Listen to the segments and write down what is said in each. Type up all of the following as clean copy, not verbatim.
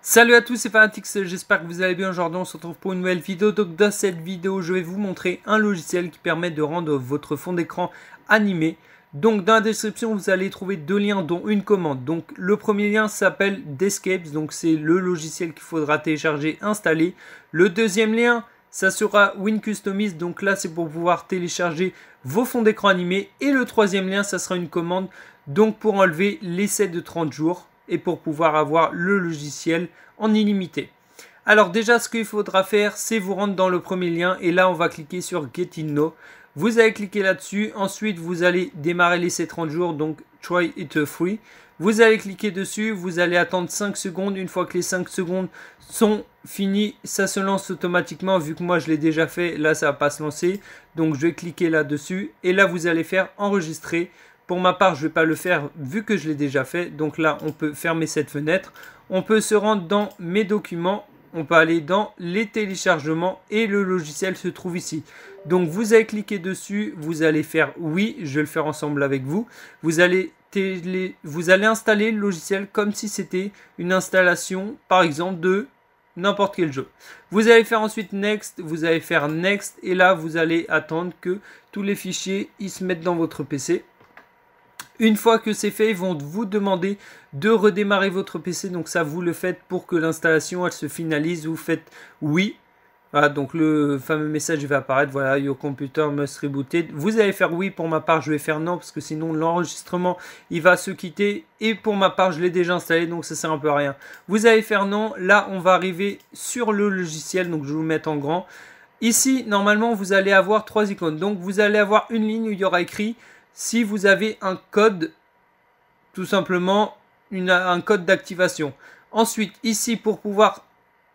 Salut à tous, c'est Fanatix, j'espère que vous allez bien. Aujourd'hui on se retrouve pour une nouvelle vidéo. Donc dans cette vidéo je vais vous montrer un logiciel qui permet de rendre votre fond d'écran animé. Donc dans la description vous allez trouver deux liens dont une commande. Donc le premier lien s'appelle Descapes, donc c'est le logiciel qu'il faudra télécharger, installer. Le deuxième lien ça sera WinCustomize, donc là c'est pour pouvoir télécharger vos fonds d'écran animés. Et le troisième lien ça sera une commande donc pour enlever l'essai de 30 jours. Et pour pouvoir avoir le logiciel en illimité. Alors déjà ce qu'il faudra faire c'est vous rendre dans le premier lien et là on va cliquer sur Get in Now. Vous allez cliquer là-dessus, ensuite vous allez démarrer l'essai 30 jours, donc Try it free. Vous allez cliquer dessus, vous allez attendre 5 secondes, une fois que les 5 secondes sont finies, ça se lance automatiquement, vu que moi je l'ai déjà fait, là ça va pas se lancer. Donc je vais cliquer là-dessus et là vous allez faire enregistrer. Pour ma part, je ne vais pas le faire vu que je l'ai déjà fait. Donc là, on peut fermer cette fenêtre. On peut se rendre dans mes documents. On peut aller dans les téléchargements et le logiciel se trouve ici. Donc vous allez cliquer dessus. Vous allez faire oui. Je vais le faire ensemble avec vous. Vous allez installer le logiciel comme si c'était une installation, par exemple, de n'importe quel jeu. Vous allez faire ensuite Next. Vous allez faire Next. Et là, vous allez attendre que tous les fichiers ils se mettent dans votre PC. Une fois que c'est fait, ils vont vous demander de redémarrer votre PC. Donc ça, vous le faites pour que l'installation, elle se finalise. Vous faites oui. Voilà, donc le fameux message va apparaître. Voilà, your computer must rebooted. Vous allez faire oui. Pour ma part, je vais faire non parce que sinon l'enregistrement, il va se quitter. Et pour ma part, je l'ai déjà installé, donc ça sert un peu à rien. Vous allez faire non. Là, on va arriver sur le logiciel. Donc je vais vous mettre en grand. Ici, normalement, vous allez avoir trois icônes. Donc vous allez avoir une ligne où il y aura écrit... Si vous avez un code, tout simplement un code d'activation. Ensuite, ici, pour pouvoir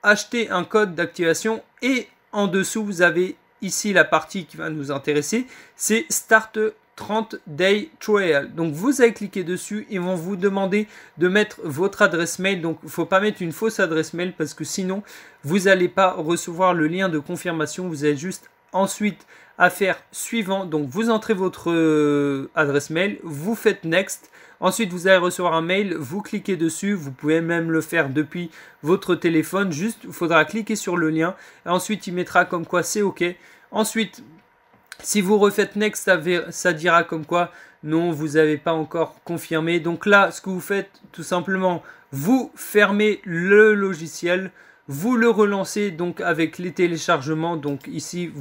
acheter un code d'activation, et en dessous, vous avez ici la partie qui va nous intéresser, c'est Start 30 Day Trial. Donc, vous allez cliquer dessus, ils vont vous demander de mettre votre adresse mail. Donc, il ne faut pas mettre une fausse adresse mail parce que sinon, vous n'allez pas recevoir le lien de confirmation. Vous avez juste ensuite à faire suivant. Donc vous entrez votre adresse mail, vous faites next, ensuite vous allez recevoir un mail, vous cliquez dessus, vous pouvez même le faire depuis votre téléphone, juste il faudra cliquer sur le lien et ensuite il mettra comme quoi c'est ok. Ensuite si vous refaites next, ça dira comme quoi non, vous n'avez pas encore confirmé. Donc là ce que vous faites tout simplement, vous fermez le logiciel, vous le relancez donc avec les téléchargements. Donc ici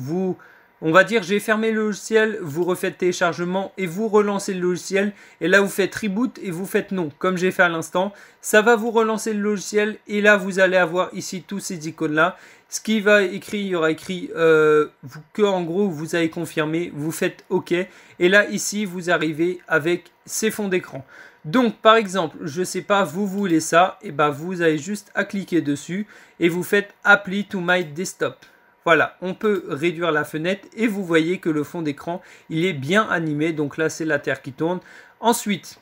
on va dire j'ai fermé le logiciel, vous refaites téléchargement et vous relancez le logiciel. Et là vous faites reboot et vous faites non, comme j'ai fait à l'instant. Ça va vous relancer le logiciel et là vous allez avoir ici tous ces icônes là. Ce qui va écrit, il y aura écrit que en gros vous avez confirmé, vous faites OK. Et là ici vous arrivez avec ces fonds d'écran. Donc par exemple, je sais pas, vous voulez ça, et ben vous avez juste à cliquer dessus et vous faites Apply to my desktop. Voilà, on peut réduire la fenêtre et vous voyez que le fond d'écran, il est bien animé. Donc là, c'est la Terre qui tourne. Ensuite,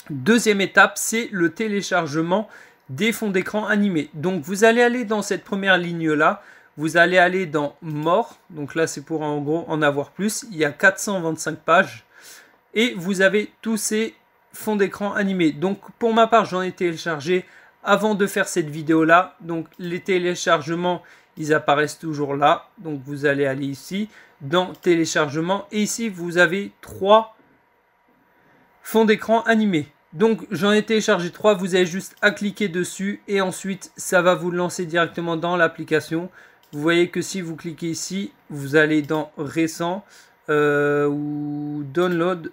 deuxième étape, c'est le téléchargement des fonds d'écran animés. Donc vous allez aller dans cette première ligne-là. Vous allez aller dans More. Donc là, c'est pour en gros en avoir plus. Il y a 425 pages. Et vous avez tous ces fonds d'écran animés. Donc pour ma part, j'en ai téléchargé avant de faire cette vidéo-là. Donc les téléchargements... ils apparaissent toujours là. Donc vous allez aller ici dans téléchargement. Et ici vous avez 3 fonds d'écran animés. Donc j'en ai téléchargé 3. Vous avez juste à cliquer dessus. Et ensuite ça va vous lancer directement dans l'application. Vous voyez que si vous cliquez ici, vous allez dans récent ou download.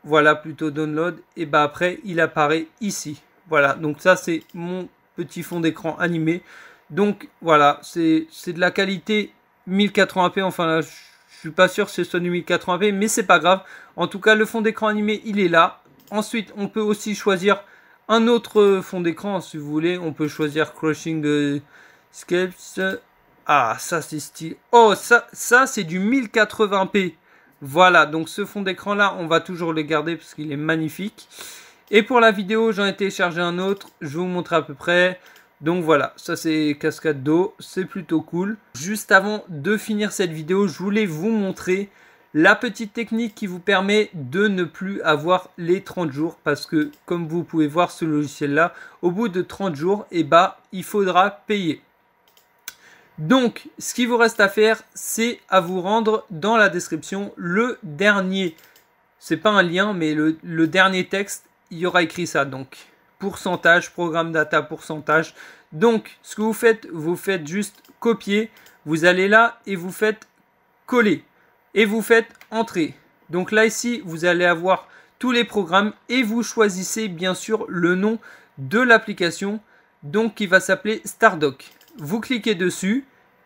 Voilà, plutôt download. Et bah après il apparaît ici. Voilà, donc ça c'est mon petit fond d'écran animé. Donc voilà, c'est de la qualité 1080p, enfin là, je suis pas sûr que ce soit du 1080p, mais c'est pas grave. En tout cas, le fond d'écran animé, il est là. Ensuite, on peut aussi choisir un autre fond d'écran, si vous voulez. On peut choisir Crushing Scapes. Ah, ça c'est stylé. Oh, ça c'est du 1080p. Voilà, donc ce fond d'écran là, on va toujours le garder parce qu'il est magnifique. Et pour la vidéo, j'en ai téléchargé un autre. Je vais vous montrer à peu près. Donc voilà, ça c'est cascade d'eau, c'est plutôt cool. Juste avant de finir cette vidéo, je voulais vous montrer La petite technique qui vous permet de ne plus avoir les 30 jours parce que comme vous pouvez voir ce logiciel là, au bout de 30 jours, il faudra payer. Donc ce qui vous reste à faire, c'est à vous rendre dans la description le dernier, c'est pas un lien mais le dernier texte, il y aura écrit ça donc. Pourcentage, programme data, pourcentage. Donc ce que vous faites juste copier, vous allez là et vous faites coller. Et vous faites entrer. Donc là ici, vous allez avoir tous les programmes et vous choisissez bien sûr le nom de l'application, donc qui va s'appeler Stardock. Vous cliquez dessus,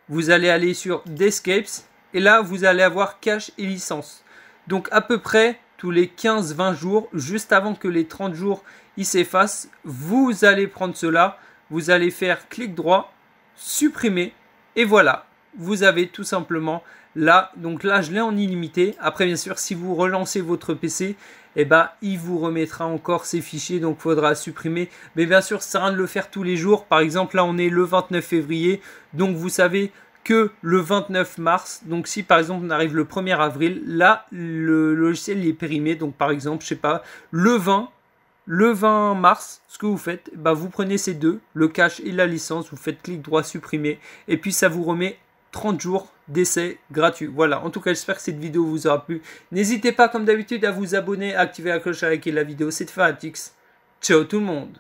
vous allez aller sur Descapes et là vous allez avoir cache et licence. Donc à peu près tous les 15-20 jours, juste avant que les 30 jours s'effacent, vous allez prendre cela, vous allez faire clic droit, supprimer et voilà, vous avez tout simplement là, donc là je l'ai en illimité. Après bien sûr si vous relancez votre PC, il vous remettra encore ces fichiers, donc il faudra supprimer. Mais bien sûr ça sert à rien de le faire tous les jours. Par exemple là on est le 29 février, donc vous savez que le 29 mars, donc si par exemple on arrive le 1er avril, là le logiciel est périmé. Donc par exemple je sais pas, le 20 mars, ce que vous faites, vous prenez ces deux, le cache et la licence, vous faites clic droit supprimer et puis ça vous remet 30 jours d'essai gratuit. Voilà, en tout cas j'espère que cette vidéo vous aura plu. N'hésitez pas comme d'habitude à vous abonner, à activer la cloche, à liker la vidéo. C'était Fanatix. Ciao tout le monde.